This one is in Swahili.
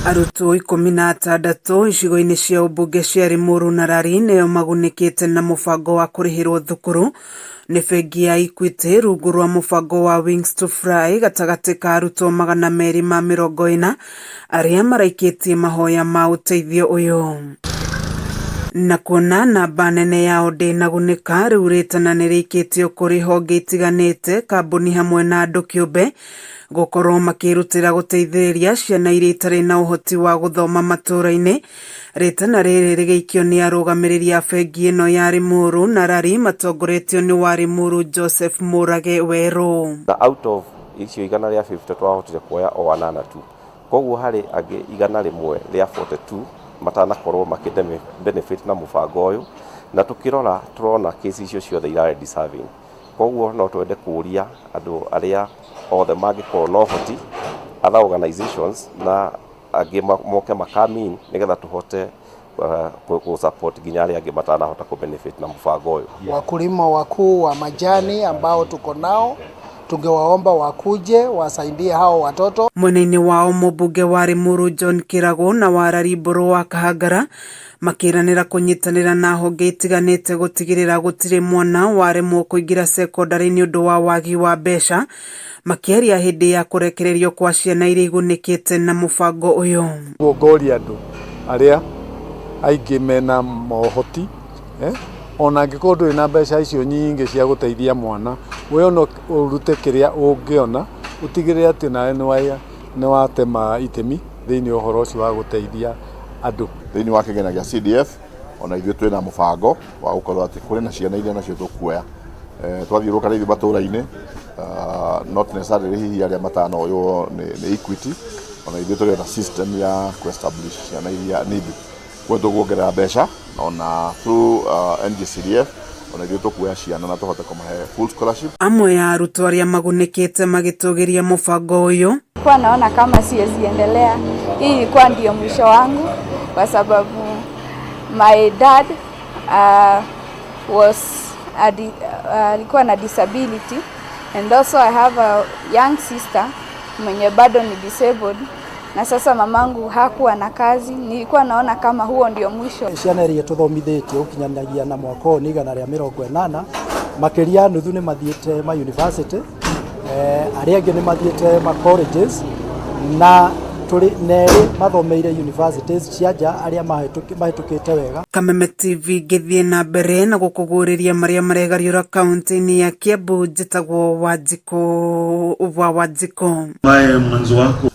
Arutwo 16 icigo-inĩ cia ũmbunge cia Limuru na Rari nĩo magunĩkĩte na mũbango wa kũrĩhĩrwo thukuru nĩ bengi ya Equity rungu rwa mũbango wa Wings to Fly gatagatĩ ka arutwo 240 arĩa maraikĩtie mahoya ma ũteithio ũyũ. Na kuona namba nene yao ndĩnagunĩka, rĩu rĩtana nĩrĩikĩtio kũrĩ honge itiganĩte, kambuni hamwe na andũ kĩũmbe gũkorwo makĩrutĩra gũteithĩrĩria ciana iria itarĩ na ũhoti wa gũthoma matũũra-inĩ. Rĩtana rĩrĩ rĩgĩikio nĩ arũgamĩrĩri a bengi ĩno ya Limuru na Rari matongoretio nĩ wa Limuru Joseph Mũrage Werũ. Out of icio 150 twahotire kuoya o 8 tu, koguo harĩ angĩ 142 matanakorwo makĩ-benefit na mũbango ũyũ, na tũkĩrora tũrona case icio ciothe irarĩ deserving. Koguo no twende kũria andũ arĩa othe mangĩkorwo na ũhoti, other organizations na angĩ moke makamin nĩgetha tũhote support nginya arĩa angĩ matanahota kũ-benefit na mũbango ũyũ. Wakulima wakuu wa majani ambao tuko nao tungewaomba wakuje wasaidie hao watoto. Mwena-inĩ wao mũmbunge wa Limuru John Kĩragũ na wa Rari Mbũrũ wa Kahangara makĩranĩra kũnyitanĩra na honge itiganĩte gũtigĩrĩra gũtirĩ mwana waremwo kũingĩra secondary nĩ ũndũ wa wagi wa mbeca, makĩaria hĩndĩ ya kũrekererio kwa ciana iria igunĩkĩte na mũbango ũyũ. Ngoria andũ arĩa aingĩ mena mohoti ona angĩkorwo ndũrĩ na mbeca icio nyingĩ cia gũteithia mwana, we ona ũrute kĩrĩa ũngĩona ũtigĩrĩre atĩ nawe nĩ watema itemi thĩinĩ wa ũhoro ũcio wa gũteithia andũ. Thĩinĩ wa kĩgĩna gĩa CDF ona ithuĩ twĩna mũbango wa gũkorwo atĩ kũrĩ na ciana iria nacio tũkuoya twathiũrũrũka rĩngĩ matũũra-inĩ, not necessarily hihi arĩa matanoywo nĩ Equity, ona ithuĩ tũrĩ na system ya ku-establish ciana iria need kuongerera mbeca ona through NGCDF, ona ithuĩ tũkuoya ciana na tũhote kũmahe full scholarship. Amwe ya arutwo arĩa magunĩkĩte magĩtũgĩria mũbango ũyũ. Kwa naona kama siwezi endelea, hii ilikuwa ndio mwisho wangu kwa sababu my dad alikuwa na disability and also I have a young sister mwenye bado ni disabled, na sasa mamangu hakuwa na kazi. Nilikuwa naona kama huo ndio mwisho. Ciana iria tuthomithĩtie ũkinyanagia na mwaka ũyũ nĩ 180, makĩria nuthu nĩ mathiĩte ma university, arĩa angĩ nĩ mathiĩte ma colleges, na tũrĩ nerĩ mathomeire universities cia nja arĩa mahĩtũkĩte wega. Kameme TV ngĩthiĩ na mbere na gũkũgũrĩria marĩa maregariũra kaunti-inĩ ya Kiambu. Njĩtagwo Wanjikũ wa Wanjikũ. Mwanzo wako